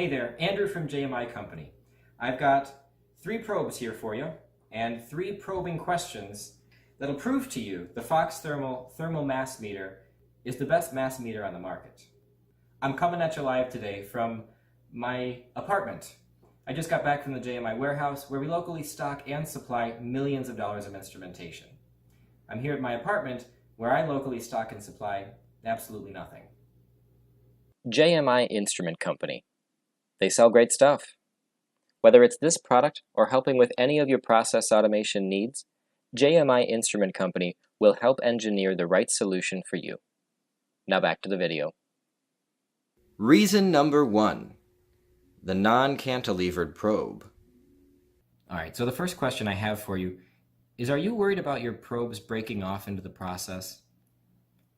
Hey there, Andrew from JMI Company. I've got 3 probes here for you and 3 probing questions that'll prove to you the Fox Thermal Mass Meter is the best mass meter on the market. I'm coming at you live today from my apartment. I just got back from the JMI warehouse where we locally stock and supply millions of dollars of instrumentation. I'm here at my apartment where I locally stock and supply absolutely nothing. JMI Instrument Company. They sell great stuff. Whether it's this product or helping with any of your process automation needs, JMI Instrument Company will help engineer the right solution for you. Now back to the video. Reason number 1, the non-cantilevered probe. All right, so the first question I have for you is, are you worried about your probes breaking off into the process?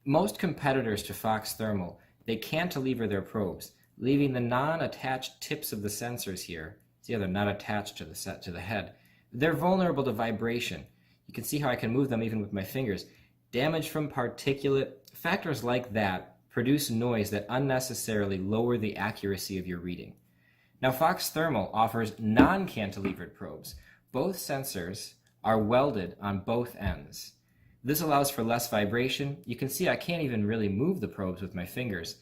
Most competitors to Fox Thermal, they cantilever their probes, leaving the non-attached tips of the sensors here. See how they're not attached to the head. They're vulnerable to vibration. You can see how I can move them even with my fingers. Damage from particulate, factors like that produce noise that unnecessarily lower the accuracy of your reading. Now, Fox Thermal offers non-cantilevered probes. Both sensors are welded on both ends. This allows for less vibration. You can see I can't even really move the probes with my fingers.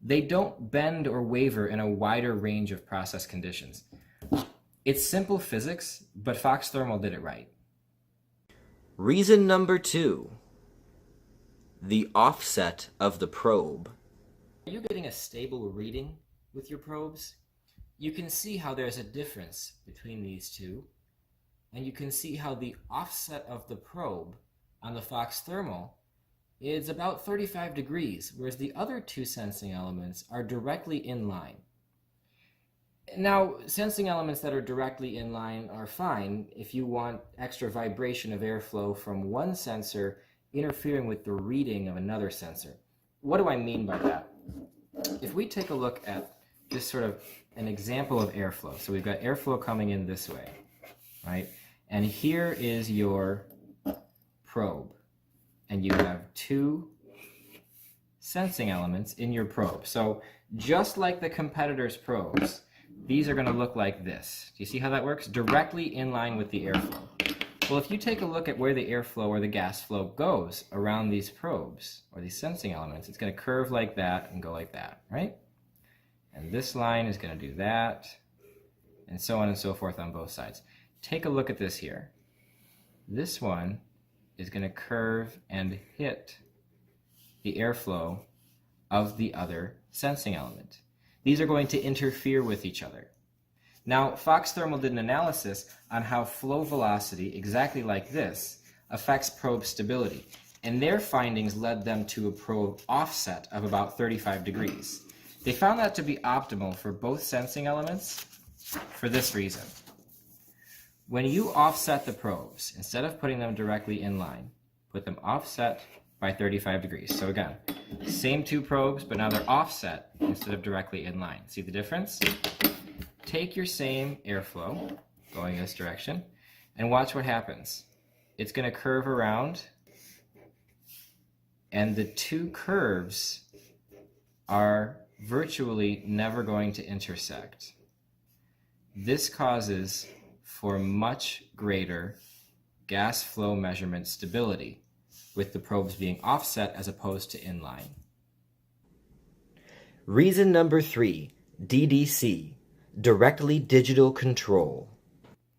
They don't bend or waver in a wider range of process conditions. It's simple physics, but Fox Thermal did it right. Reason number 2, the offset of the probe. Are you getting a stable reading with your probes? You can see how there's a difference between these two, and you can see how the offset of the probe on the Fox Thermal is about 35 degrees, whereas the other 2 sensing elements are directly in line. Now, sensing elements that are directly in line are fine if you want extra vibration of airflow from one sensor interfering with the reading of another sensor. What do I mean by that? If we take a look at just sort of an example of airflow. So we've got airflow coming in this way, right? And here is your probe. And you have 2 sensing elements in your probe. So just like the competitors' probes, these are going to look like this. Do you see how that works? Directly in line with the airflow. Well, if you take a look at where the airflow or the gas flow goes around these probes or these sensing elements, it's going to curve like that and go like that, right? And this line is going to do that, and so on and so forth on both sides. Take a look at this here. This one is going to curve and hit the airflow of the other sensing element. These are going to interfere with each other. Now, Fox Thermal did an analysis on how flow velocity, exactly like this, affects probe stability, and their findings led them to a probe offset of about 35 degrees. They found that to be optimal for both sensing elements for this reason. When you offset the probes, instead of putting them directly in line, put them offset by 35 degrees. So again, same 2 probes, but now they're offset instead of directly in line. See the difference? Take your same airflow, going this direction, and watch what happens. It's going to curve around, and the 2 curves are virtually never going to intersect. This causes for much greater gas flow measurement stability, with the probes being offset as opposed to inline. Reason number 3, DDC, directly digital control.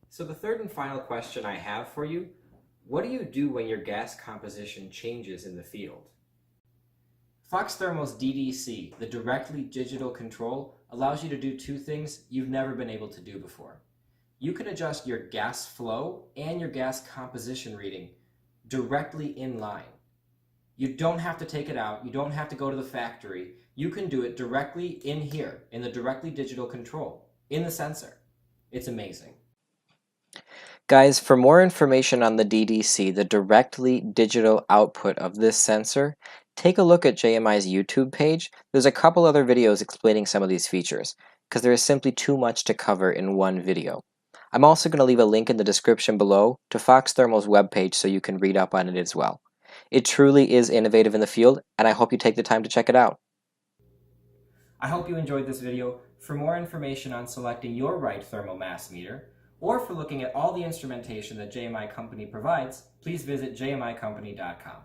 So the third and final question I have for you, what do you do when your gas composition changes in the field? Fox Thermal's DDC, the directly digital control, allows you to do 2 things you've never been able to do before. You can adjust your gas flow and your gas composition reading directly in line. You don't have to take it out. You don't have to go to the factory. You can do it directly in here, in the directly digital control, in the sensor. It's amazing. Guys, for more information on the DDC, the directly digital output of this sensor, take a look at JMI's YouTube page. There's a couple other videos explaining some of these features, because there is simply too much to cover in one video. I'm also going to leave a link in the description below to Fox Thermal's webpage so you can read up on it as well. It truly is innovative in the field, and I hope you take the time to check it out. I hope you enjoyed this video. For more information on selecting your right thermal mass meter, or for looking at all the instrumentation that JMI Company provides, please visit jmicompany.com.